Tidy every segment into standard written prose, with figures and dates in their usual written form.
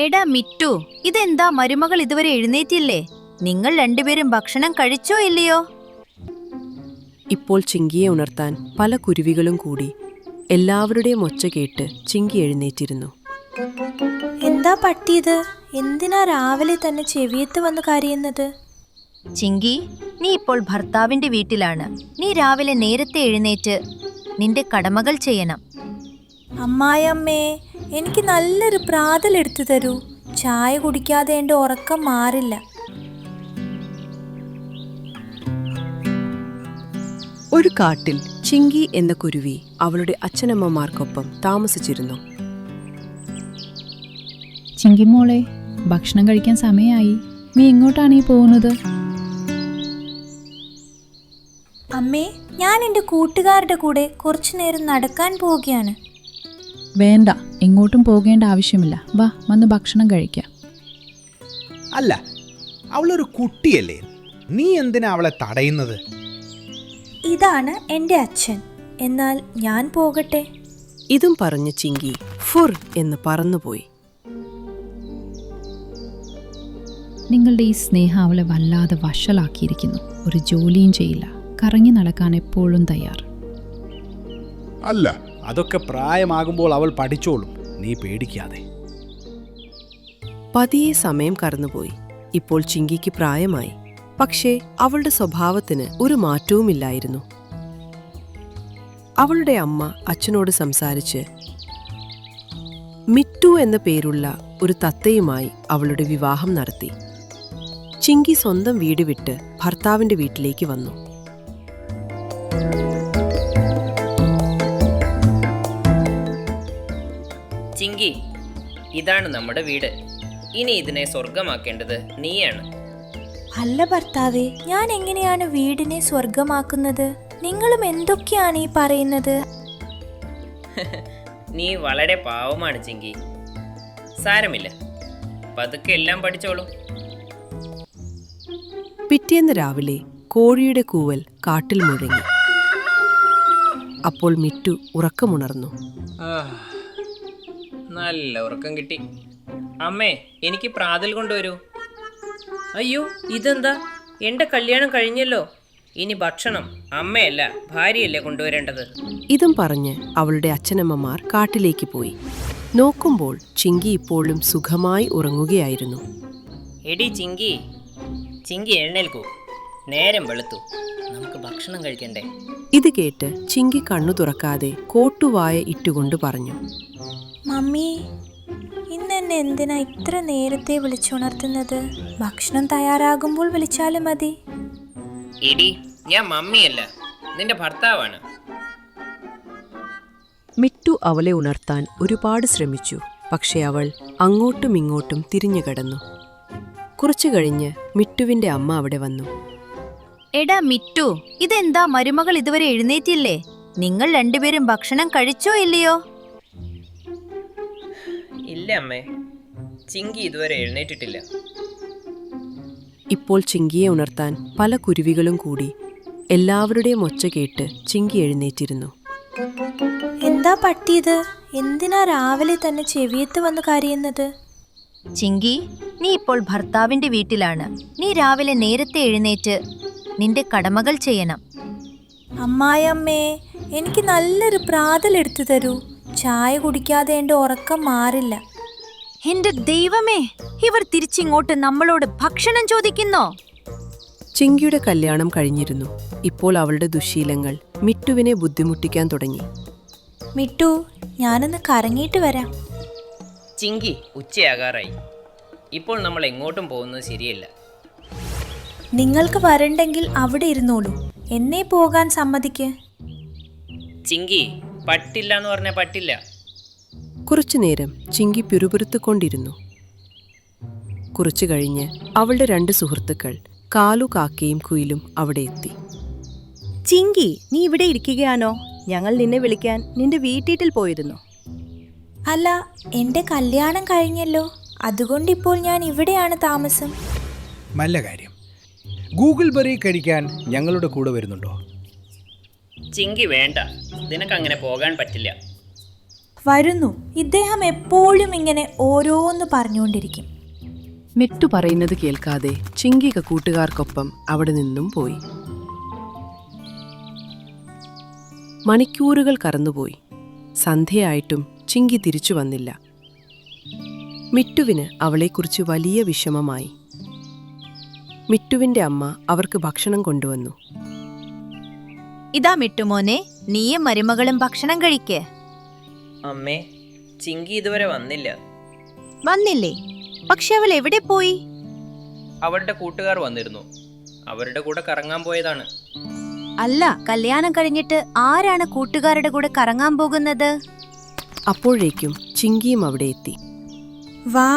എടാ മിറ്റു, ഇതെന്താ മരുമകൾ ഇതുവരെ എഴുന്നേറ്റില്ലേ? നിങ്ങൾ രണ്ടുപേരും ഭക്ഷണം കഴിച്ചോ ഇല്ലയോ? ഇപ്പോൾ ചിങ്കിയെ ഉണർത്താൻ പല കുരുവികളും കൂടി എല്ലാവരുടെയും ഒച്ച കേട്ട് ചിങ്കി എഴുന്നേറ്റിരുന്നു. എന്താ പട്ടിയത്? എന്തിനാ രാവിലെ തന്നെ ചെവിയത്ത് വന്ന് കരയുന്നത്? ചിങ്കി, നീ ഇപ്പോൾ ഭർത്താവിന്റെ വീട്ടിലാണ്. നീ രാവിലെ നേരത്തെ എഴുന്നേറ്റ് നിന്റെ കടമകൾ ചെയ്യണം. അമ്മായിയമ്മേ, എനിക്ക് നല്ലൊരു പ്രാതൽ എടുത്തു തരൂ. ചായ കുടിക്കാതെ എൻ്റെ ഉറക്കം മാറില്ല. ഒരു കാട്ടിൽ ചിങ്കി എന്ന കുരുവി അവളുടെ അച്ഛനമ്മമാർക്കൊപ്പം താമസിച്ചിരുന്നു. ചിങ്കിമോളെ, ഭക്ഷണം കഴിക്കാൻ സമയമായി. നീ എങ്ങോട്ടാണ് ഈ പോകുന്നത്? അമ്മേ, ഞാൻ എൻ്റെ കൂട്ടുകാരുടെ കൂടെ കുറച്ചു നേരം നടക്കാൻ പോവുകയാണ്. വേണ്ട, എങ്ങോട്ടും പോകേണ്ട ആവശ്യമില്ല. വാ, വന്ന് ഭക്ഷണം കഴിക്കാം. അല്ല, അവളൊരു കുട്ടിയല്ലേ, നീ എന്തിനാ അവളെ തടയുന്നത്? ഇതാണ് എൻ്റെ അച്ഛൻ. എന്നാൽ ഞാൻ പോകട്ടെ. ഇതും പറഞ്ഞ് ചിങ്കി ഫുർ എന്ന് പറന്നുപോയി. നിങ്ങളുടെ ഈ സ്നേഹം അവളെ വല്ലാതെ വഷളാക്കിയിരിക്കുന്നു. ഒരു ജോലിയും ചെയ്യില്ല, കറങ്ങി നടക്കാൻ എപ്പോഴും തയ്യാർ. അല്ല, അതൊക്കെ പ്രായമാകുമ്പോൾ അവൾ പഠിച്ചോളും, നീ പേടിക്കാതെ. പതിയെ സമയം കടന്നുപോയി. ഇപ്പോൾ ചിങ്കിക്ക് പ്രായമായി. പക്ഷേ അവളുടെ സ്വഭാവത്തിന് ഒരു മാറ്റവുമില്ലായിരുന്നു. അവളുടെ അമ്മ അച്ഛനോട് സംസാരിച്ച് മിറ്റു എന്ന പേരുള്ള ഒരു തത്തയുമായി അവളുടെ വിവാഹം നടത്തി. ചിങ്കി സ്വന്തം വീട് വിട്ട് ഭർത്താവിന്റെ വീട്ടിലേക്ക് വന്നു. ചിങ്കി, ഇതാണ് നമ്മുടെ വീട്. ഇനി ഇതിനെ സ്വർഗമാക്കേണ്ടത് നീയാണ്. അല്ല ഭർത്താവേ, ഞാൻ എങ്ങനെയാണ് വീടിനെ സ്വർഗമാക്കുന്നത്? നിങ്ങളും എന്തൊക്കെയാണ് ഈ പറയുന്നത്? നീ വളരെ പാവമാണ് ചിങ്കി. സാരമില്ല, പതുക്കെ എല്ലാം പഠിച്ചോളൂ. പിറ്റേന്ന് രാവിലെ കോഴിയുടെ കൂവൽ കാട്ടിൽ മുഴങ്ങി. അപ്പോൾ മിറ്റു ഉറക്കമുണർന്നു. നല്ല ഉറക്കം കിട്ടി. അമ്മേ, എനിക്ക് പ്രാതൽ കൊണ്ടുവരൂ. അയ്യോ, ഇതെന്താ? എൻ്റെ കല്യാണം കഴിഞ്ഞല്ലോ. ഇനി ഭക്ഷണം അമ്മയല്ല ഭാര്യയല്ലേ കൊണ്ടുവരേണ്ടത്. ഇതും പറഞ്ഞ് അവളുടെ അച്ഛനമ്മമാർ കാട്ടിലേക്ക് പോയി. നോക്കുമ്പോൾ ചിങ്കി ഇപ്പോഴും സുഖമായി ഉറങ്ങുകയായിരുന്നു. എടി ചിങ്കി, ചിങ്കി എഴുന്നേൽക്കൂ. നേരം വെളുത്തു, നമുക്ക് ഭക്ഷണം കഴിക്കണ്ടേ? ഇത് കേട്ട് ചിങ്കി കണ്ണു തുറക്കാതെ കോട്ടുവായ ഇട്ടുകൊണ്ട് പറഞ്ഞു, മമ്മി, ഇന്നെന്നെ എന്തിനാ ഇത്ര നേരത്തെ വിളിച്ചുണർത്തുന്നത്? ഭക്ഷണം തയ്യാറാകുമ്പോൾ വിളിച്ചാലും മതി. എടി, ഞാൻ മമ്മിയല്ല, നിന്റെ ഭർത്താവാണ്. മിറ്റു അവളെ ഉണർത്താൻ ഒരുപാട് ശ്രമിച്ചു. പക്ഷെ അവൾ അങ്ങോട്ടും ഇങ്ങോട്ടും തിരിഞ്ഞു കിടന്നു. കുറച്ചു കഴിഞ്ഞ് മിറ്റുവിന്റെ അമ്മ അവിടെ വന്നു. എടാ മിറ്റു, ഇതെന്താ മരുമകൾ ഇതുവരെ എഴുന്നേറ്റില്ലേ? നിങ്ങൾ രണ്ടുപേരും ഭക്ഷണം കഴിച്ചോ ഇല്ലയോ? ഇല്ല അമ്മേ, ചിങ്കി ഇതുവരെ എഴുന്നേറ്റിട്ടില്ല. ഇപ്പോൾ ചിങ്കിയെ ഉണർത്താൻ പല കുരുവികളും കൂടി എല്ലാവരുടെയും ഒച്ച കേട്ട് ചിങ്കി എഴുന്നേറ്റിരുന്നു. എന്താ പട്ടിയത്? എന്തിനാ രാവിലെ തന്നെ ചെവിയത്ത് വന്ന് കരയുന്നത്? ചിങ്കി, നീ ഇപ്പോൾ ഭർത്താവിന്റെ വീട്ടിലാണ്. നീ രാവിലെ നേരത്തെ എഴുന്നേറ്റ് നിന്റെ കടമകൾ ചെയ്യണം. അമ്മായിയമ്മേ, എനിക്ക് നല്ലൊരു പ്രാതൽ എടുത്തു തരൂ. ചായ കുടിക്കാതെ എൻ്റെ ഉറക്കം മാറില്ല. എന്റെ ദൈവമേ, ഇവർ തിരിച്ചിങ്ങോട്ട് നമ്മളോട് ഭക്ഷണം ചോദിക്കുന്നോ? ചിങ്കിയുടെ കല്യാണം കഴിഞ്ഞിരുന്നു. ഇപ്പോൾ അവളുടെ ദുശ്ശീലങ്ങൾ മിറ്റുവിനെ ബുദ്ധിമുട്ടിക്കാൻ തുടങ്ങി. മിട്ടു, ഞാനൊന്ന് കറങ്ങിയിട്ട് വരാം. ചിങ്കി, ഉച്ചയാകാറായി. ഇപ്പോൾ നമ്മൾ എങ്ങോട്ടും പോകുന്നത് ശരിയല്ല. നിങ്ങൾക്ക് വരണ്ടെങ്കിൽ അവിടെ ഇരുന്നോളൂ. എന്നെ പോകാൻ സമ്മതിക്ക്. ചിങ്കി, പറ്റില്ല എന്ന് പറഞ്ഞാൽ പറ്റില്ല. കുറച്ചുനേരം ചിങ്കി പിറുപിറുത്തുകൊണ്ടിരുന്നു. കുറച്ചു കഴിഞ്ഞ് അവളുടെ 2 സുഹൃത്തുക്കൾ കാലു, കാക്കയും കുയിലും അവിടെ എത്തി. ചിങ്കി, നീ ഇവിടെ ഇരിക്കുകയാണോ? ഞങ്ങൾ നിന്നെ വിളിക്കാൻ നിന്റെ വീട്ടിൽ പോയിരുന്നു. അല്ല, എൻ്റെ കല്യാണം കഴിഞ്ഞല്ലോ. അതുകൊണ്ടിപ്പോൾ ഞാൻ ഇവിടെയാണ് താമസം. നല്ല കാര്യം. ഗൂഗിൾ ബെറി കഴിക്കാൻ ഞങ്ങളുടെ കൂടെ വരുന്നുണ്ടോ? ചിങ്കി വേണ്ട, നിനക്കങ്ങനെ പോകാൻ പറ്റില്ല. വരുന്നു. ഇദ്ദേഹം എപ്പോഴും ഇങ്ങനെ ഓരോന്ന് പറഞ്ഞുകൊണ്ടിരിക്കും. മിട്ടു പറയുന്നത് കേൾക്കാതെ ചിങ്കിക കൂട്ടുകാർക്കൊപ്പം അവിടെ നിന്നും പോയി. മണിക്കൂറുകൾ കടന്നുപോയി. സന്ധ്യയായിട്ടും ചിങ്കി തിരിച്ചു വന്നില്ല. മിട്ടുവിന് അവളെക്കുറിച്ച് വലിയ വിഷമമായി. മിട്ടുവിന്റെ അമ്മ അവർക്ക് ഭക്ഷണം കൊണ്ടുവന്നു. ഇതാ മിട്ടുമോനെ, നീയും മരുമകളും ഭക്ഷണം കഴിക്കേ. അമ്മേ, ചിങ്കി ഇതുവരെ വന്നില്ല. വന്നില്ലേ? പക്ഷെ അവൾ എവിടെ പോയി? അവരുടെ കൂട്ടുകാർ വന്നിരുന്നു. അവരുടെ കൂടെ കറങ്ങാൻ പോയതാണ്. അല്ല, കല്യാണം കഴിഞ്ഞിട്ട് ആരാണ് കൂട്ടുകാരുടെ കൂടെ കറങ്ങാൻ പോകുന്നത്? അപ്പോഴേക്കും ചിങ്കിയും അവിടെ എത്തി. വാ,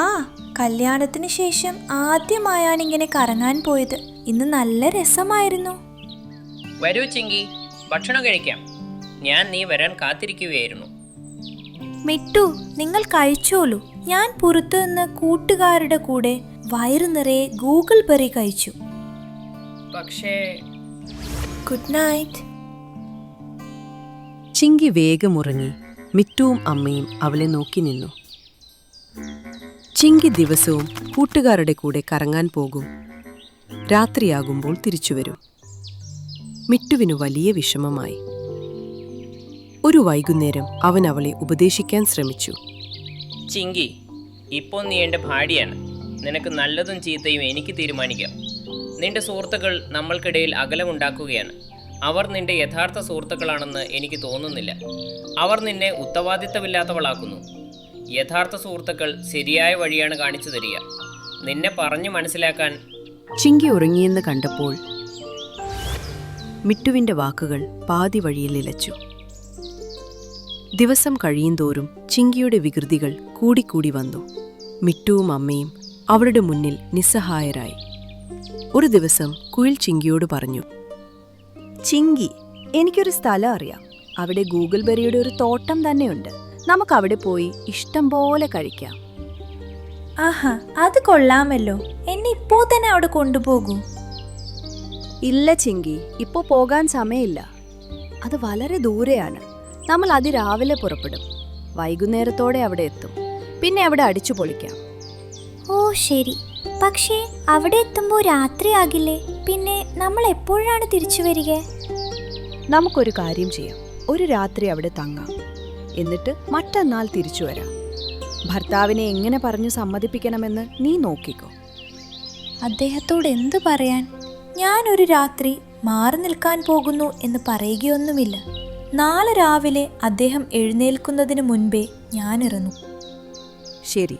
കല്യാണത്തിന് ശേഷം ആദ്യമായാണ് ഇങ്ങനെ കറങ്ങാൻ പോയത്. ഇന്ന് നല്ല രസമായിരുന്നു. വരൂ ചിങ്കി, ഭക്ഷണം കഴിക്കാം. ഞാൻ നീ വരാൻ കാത്തിരിക്കുകയായിരുന്നു. മിട്ടു, നിങ്ങൾ കഴിച്ചോളൂ. ഞാൻ പുറത്തു നിന്ന് കൂട്ടുകാരുടെ കൂടെ വയറു നിറയെ ഗൂഗിൾ ബെറി കഴിച്ചു. പക്ഷേ ഗുഡ് നൈറ്റ്. ചിങ്കി വേഗം ഉറങ്ങി. മിറ്റുവും അമ്മയും അവളെ നോക്കി നിന്നു. ചിങ്കി ദിവസവും കൂട്ടുകാരുടെ കൂടെ കറങ്ങാൻ പോകും. രാത്രിയാകുമ്പോൾ തിരിച്ചുവരും. മിട്ടുവിനു വലിയ വിഷമമായി. ഒരു വൈകുന്നേരം അവൻ അവളെ ഉപദേശിക്കാൻ ശ്രമിച്ചു. ചിങ്കി, ഇപ്പോൾ നീ എൻ്റെ ഭാര്യയാണ്. നിനക്ക് നല്ലതും ചീത്തയും എനിക്ക് തീരുമാനിക്കാം. നിന്റെ സുഹൃത്തുക്കൾ നമ്മൾക്കിടയിൽ അകലമുണ്ടാക്കുകയാണ്. അവർ നിന്റെ യഥാർത്ഥ സുഹൃത്തുക്കളാണെന്ന് എനിക്ക് തോന്നുന്നില്ല. അവർ നിന്നെ ഉത്തരവാദിത്തമില്ലാത്തവളാക്കുന്നു. യഥാർത്ഥ സുഹൃത്തുക്കൾ ശരിയായ വഴിയാണ് കാണിച്ചു തരിക. നിന്നെ പറഞ്ഞു മനസ്സിലാക്കാൻ. ചിങ്കി ഉറങ്ങിയെന്ന് കണ്ടപ്പോൾ മിട്ടുവിന്റെ വാക്കുകൾ പാതി വഴിയിൽ നിലച്ചു. ദിവസം കഴിയുന്തോറും ചിങ്കിയുടെ വികൃതികൾ കൂടിക്കൂടി വന്നു. മിട്ടുവും അമ്മയും അവരുടെ മുന്നിൽ നിസ്സഹായരായി. ഒരു ദിവസം കുയിൽ ചിങ്കിയോട് പറഞ്ഞു, ചിങ്കി, എനിക്കൊരു സ്ഥലം അറിയാം. അവിടെ ഗൂഗിൾ ബെറിയുടെ ഒരു തോട്ടം തന്നെയുണ്ട്. നമുക്ക് അവിടെ പോയി ഇഷ്ടം പോലെ കഴിക്കാം. ആഹാ, അത് കൊള്ളാമല്ലോ. എന്നെ ഇപ്പോ തന്നെ അവിടെ കൊണ്ടുപോകൂ. ഇല്ല ചിങ്കി, ഇപ്പോൾ പോകാൻ സമയമില്ല. അത് വളരെ ദൂരെയാണ്. നമ്മൾ അതിരാവിലെ പുറപ്പെടും. വൈകുന്നേരത്തോടെ അവിടെ എത്തും. പിന്നെ അവിടെ അടിച്ചു പൊളിക്കാം. ഓ ശരി, പക്ഷേ അവിടെ എത്തുമ്പോൾ രാത്രിയാകില്ലേ? പിന്നെ നമ്മൾ എപ്പോഴാണ് തിരിച്ചു വരിക? നമുക്കൊരു കാര്യം ചെയ്യാം. ഒരു രാത്രി അവിടെ തങ്ങാം. എന്നിട്ട് മറ്റന്നാൾ തിരിച്ചു വരാം. ഭർത്താവിനെ എങ്ങനെ പറഞ്ഞു സമ്മതിപ്പിക്കണമെന്ന് നീ നോക്കിക്കോ. അദ്ദേഹത്തോട് എന്തു പറയാൻ? ഞാനൊരു രാത്രി മാറി നിൽക്കാൻ പോകുന്നു എന്ന് പറയുകയൊന്നുമില്ല. നാളെ രാവിലെ അദ്ദേഹം എഴുന്നേൽക്കുന്നതിന് മുൻപേ ഞാൻ ഇറങ്ങും. ശരി,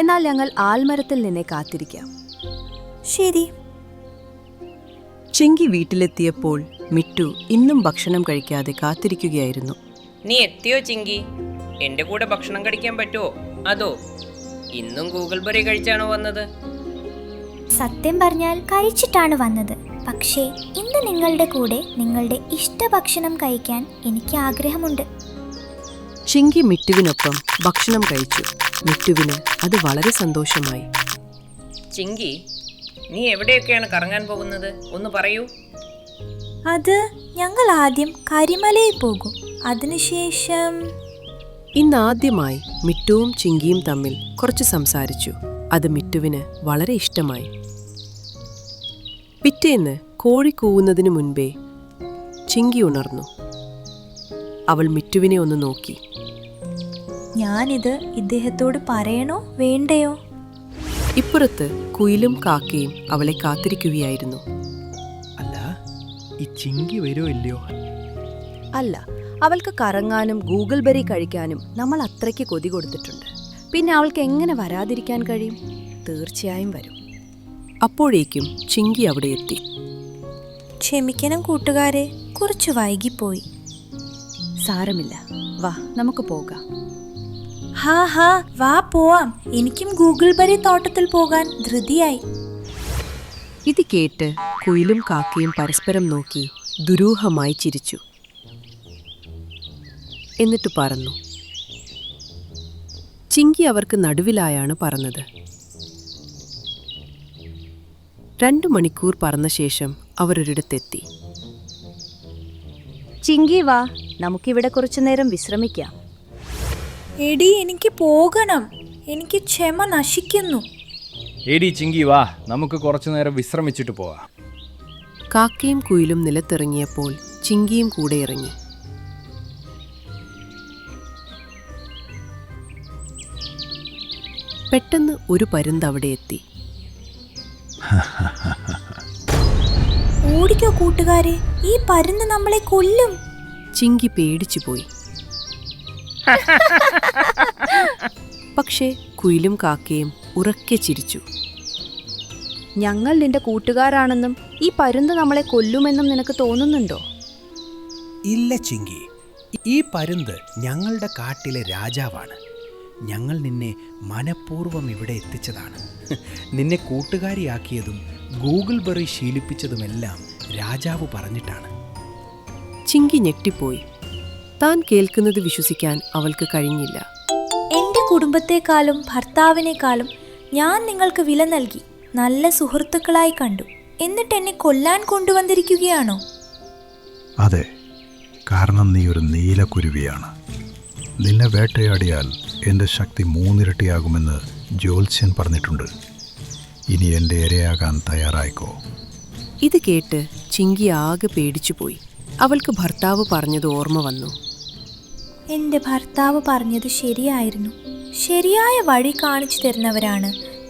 എന്നാൽ ഞങ്ങൾ ആൽമരത്തിൽ നിന്നെ കാത്തിരിക്കാം. ശരി. ചിങ്കി വീട്ടിലെത്തിയപ്പോൾ മിട്ടു ഇന്നും ഭക്ഷണം കഴിക്കാതെ കാത്തിരിക്കുകയായിരുന്നു. നീ എത്തിയോ ചിങ്കി? എൻ്റെ കൂടെ ഭക്ഷണം കഴിക്കാൻ പറ്റുമോ? അതോ ഇന്നും ഗൂഗിൾ ബെറി കഴിച്ചാണോ വന്നത്? സത്യം പറഞ്ഞാൽ കഴിച്ചിട്ടാണ് വന്നത്. പക്ഷേ ഇന്ന് നിങ്ങളുടെ കൂടെ നിങ്ങളുടെ ഇഷ്ടഭക്ഷണം കഴിക്കാൻ എനിക്ക് ആഗ്രഹമുണ്ട്. ചിങ്കി മിട്ടുവിനൊപ്പം ഭക്ഷണം കഴിച്ചു. മിട്ടുവിന് അത് വളരെ സന്തോഷമായി. ചിങ്കി, നീ എവിടെയൊക്കെയാണ് കറങ്ങാൻ പോകുന്നത്? ഒന്ന് പറയൂ. അത് ഞങ്ങൾ ആദ്യം കരിമലയിൽ പോകും. അതിനുശേഷം ഇന്നാദ്യമായി മിട്ടുവും ചിങ്കിയും തമ്മിൽ കുറച്ച് സംസാരിച്ചു. അത് മിട്ടുവിന് വളരെ ഇഷ്ടമായി. പിറ്റേന്ന് കോഴി കൂവുന്നതിനു മുൻപേ ചിങ്കി ഉണർന്നു. അവൾ മിട്ടുവിനെ ഒന്ന് നോക്കി. ഞാനിത് ഇദ്ദേഹത്തോട് പറയണോ വേണ്ടയോ? ഇപ്പുറത്ത് കുയിലും കാക്കയും അവളെ കാത്തിരിക്കുകയായിരുന്നു. അല്ല, ഈ ചിങ്കി വരുമോ ഇല്ലയോ? അല്ല, അവൾക്ക് കറങ്ങാനും ഗൂഗിൾ ബെറി കഴിക്കാനും നമ്മൾ അത്രയ്ക്ക് കൊതി കൊടുത്തിട്ടുണ്ട്. പിന്നെ അവൾക്ക് എങ്ങനെ വരാതിരിക്കാൻ കഴിയും? തീർച്ചയായും വരും. അപ്പോഴേക്കും ചിങ്കി അവിടെ എത്തി. ക്ഷമിക്കണം കൂട്ടുകാരെ, കുറച്ച് വൈകിപ്പോയി. സാരമില്ല, വാ നമുക്ക് പോകാം. ഹാ ഹാ, വാ പോവാം. എനിക്കും ഗൂഗിൾ ബെറി തോട്ടത്തിൽ പോകാൻ ധൃതിയായി. ഇത് കേട്ട് കുയിലും കാക്കയും പരസ്പരം നോക്കി ദുരൂഹമായി ചിരിച്ചു. എന്നിട്ട് പറന്നു. ചിങ്കി അവർക്ക് നടുവിലായാണ് പറന്നത്. 2 മണിക്കൂർ പറന്ന ശേഷം അവരൊരിടത്തെത്തി. ചിങ്കി വാ, നമുക്കിവിടെ കുറച്ചു നേരം വിശ്രമിക്കാം. എടി എനിക്ക് പോകണം. എനിക്ക് ക്ഷമ നശിക്കുന്നു. എടി ചിങ്കി വാ, നമുക്ക് കുറച്ചു നേരം വിശ്രമിച്ചിട്ട് പോവാം. കാക്കയും കുയിലും നിലത്തിറങ്ങിയപ്പോൾ ചിങ്കിയും കൂടെ ഇറങ്ങി. പെട്ടെന്ന് ഒരു പരുന്ത് അവിടെ എത്തി. ഓടിക്കോ കൂട്ടുകാരെ, ഈ പരുന്ത് നമ്മളെ കൊല്ലും. ചിങ്കി പേടിച്ചു പോയി. പക്ഷേ കുയിലും കാക്കയും ഉറക്കെ ചിരിച്ചു. ഞങ്ങൾ നിന്റെ കൂട്ടുകാരാണെന്നും ഈ പരുന്ത് നമ്മളെ കൊല്ലുമെന്നും നിനക്ക് തോന്നുന്നുണ്ടോ? ഇല്ല ചിങ്കി, ഈ പരുന്ത് ഞങ്ങളുടെ കാട്ടിലെ രാജാവാണ്. ഞങ്ങൾ നിന്നെ മനഃപൂർവ്വം ഇവിടെ എത്തിച്ചതാണ്. നിന്നെ കൂട്ടുകാരിയാക്കിയതും ഗൂഗിൾ ബെറി ശീലിപ്പിച്ചതുമെല്ലാം രാജാവ് പറഞ്ഞിട്ടാണ്. ചിങ്കി ഞെട്ടിപ്പോയി. താൻ കേൾക്കുന്നത് വിശ്വസിക്കാൻ അവൾക്ക് കഴിഞ്ഞില്ല. എൻ്റെ കുടുംബത്തെക്കാളും ഭർത്താവിനേക്കാളും ഞാൻ നിങ്ങൾക്ക് വില നൽകി, നല്ല സുഹൃത്തുക്കളായി കണ്ടു. എന്നിട്ട് എന്നെ കൊല്ലാൻ കൊണ്ടുവന്നിരിക്കുകയാണോ? അതെ, കാരണം നീ ഒരു നീലക്കുരുവിയാണ്. നിന്നെ വേട്ടയാടിയാൽ എൻ്റെ ശക്തി 3 ഇരട്ടിയാകുമെന്ന് ജ്യോത്സ്യൻ പറഞ്ഞിട്ടുണ്ട്. ഇനി എൻ്റെ ഇരയാകാൻ തയ്യാറായിക്കോ. ഇത് കേട്ട് ചിങ്കി ആകെ പേടിച്ചുപോയി. അവൾക്ക് ഭർത്താവ് പറഞ്ഞത് ഓർമ്മ വന്നു. എൻ്റെ ഭർത്താവ് പറഞ്ഞത് ശരിയായിരുന്നു. ശരിയായ വഴി കാണിച്ചു തരുന്നവരാണ്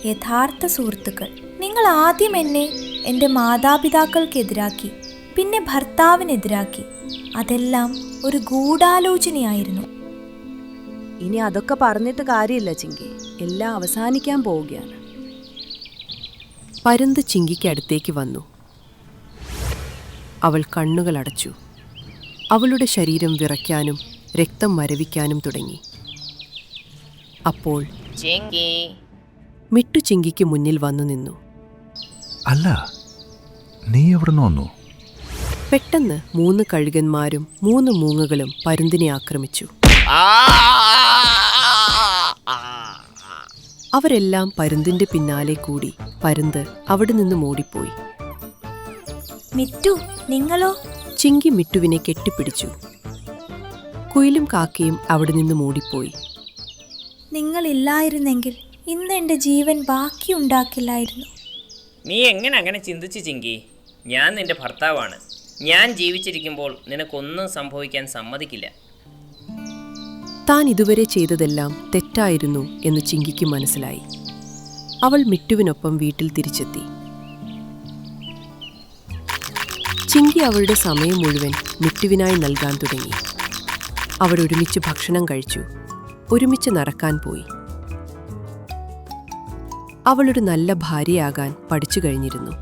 യഥാർത്ഥ സുഹൃത്തുക്കൾ. നിങ്ങൾ ആദ്യം എന്നെ എൻ്റെ മാതാപിതാക്കൾക്കെതിരാക്കി, പിന്നെ ഭർത്താവിനെതിരാക്കി. അതെല്ലാം ഒരു ഗൂഢാലോചനയായിരുന്നു. ഇനി അതൊക്കെ പറഞ്ഞിട്ട് കാര്യമില്ല ചിങ്കി, എല്ലാം അവസാനിക്കാൻ പോവുകയാണ്. പരുന്ത് ചിങ്കിക്ക് അടുത്തേക്ക് വന്നു. അവൾ കണ്ണുകൾ അടച്ചു. അവളുടെ ശരീരം വിറയ്ക്കാനും രക്തം മരവിക്കാനും തുടങ്ങി. അപ്പോൾ ചിങ്കി, മിട്ടു ചിങ്കിക്ക് മുന്നിൽ വന്നു നിന്നു. അല്ല, നീ എവിടുന്ന് വന്നു? പെട്ടെന്ന് 3 കഴുകന്മാരും 3 മൂങ്ങകളും പരുന്തിനെ ആക്രമിച്ചു. അവരെല്ലാം പരുന്തിന്റെ പിന്നാലെ കൂടി. പരുന്ത് അവിടെ നിന്ന് ഓടിപ്പോയി. മിറ്റു, നിങ്ങളോ? ചിങ്കി മിട്ടുവിനെ കെട്ടിപ്പിടിച്ചു. കുയിലും കാക്കയും അവിടെ നിന്ന് ഓടിപ്പോയി. നിങ്ങളില്ലായിരുന്നെങ്കിൽ ഇന്ന് എൻ്റെ ജീവൻ ബാക്കിയുണ്ടാക്കില്ലായിരുന്നു. നീ എങ്ങനെ അങ്ങനെ ചിന്തിച്ചു ചിങ്കി? ഞാൻ നിന്റെ ഭർത്താവാണ്. ഞാൻ ജീവിച്ചിരിക്കുമ്പോൾ നിനക്കൊന്നും സംഭവിക്കാൻ സമ്മതിക്കില്ല. താൻ ഇതുവരെ ചെയ്തതെല്ലാം തെറ്റായിരുന്നു എന്ന് ചിങ്കിക്ക് മനസ്സിലായി. അവൾ മിട്ടുവിനൊപ്പം വീട്ടിൽ തിരിച്ചെത്തി. ചിങ്കി അവളുടെ സമയം മുഴുവൻ മിട്ടുവിനായി നൽകാൻ തുടങ്ങി. അവരൊരുമിച്ച് ഭക്ഷണം കഴിച്ചു, ഒരുമിച്ച് നടക്കാൻ പോയി. അവളൊരു നല്ല ഭാര്യയാകാൻ പഠിച്ചു കഴിഞ്ഞിരുന്നു.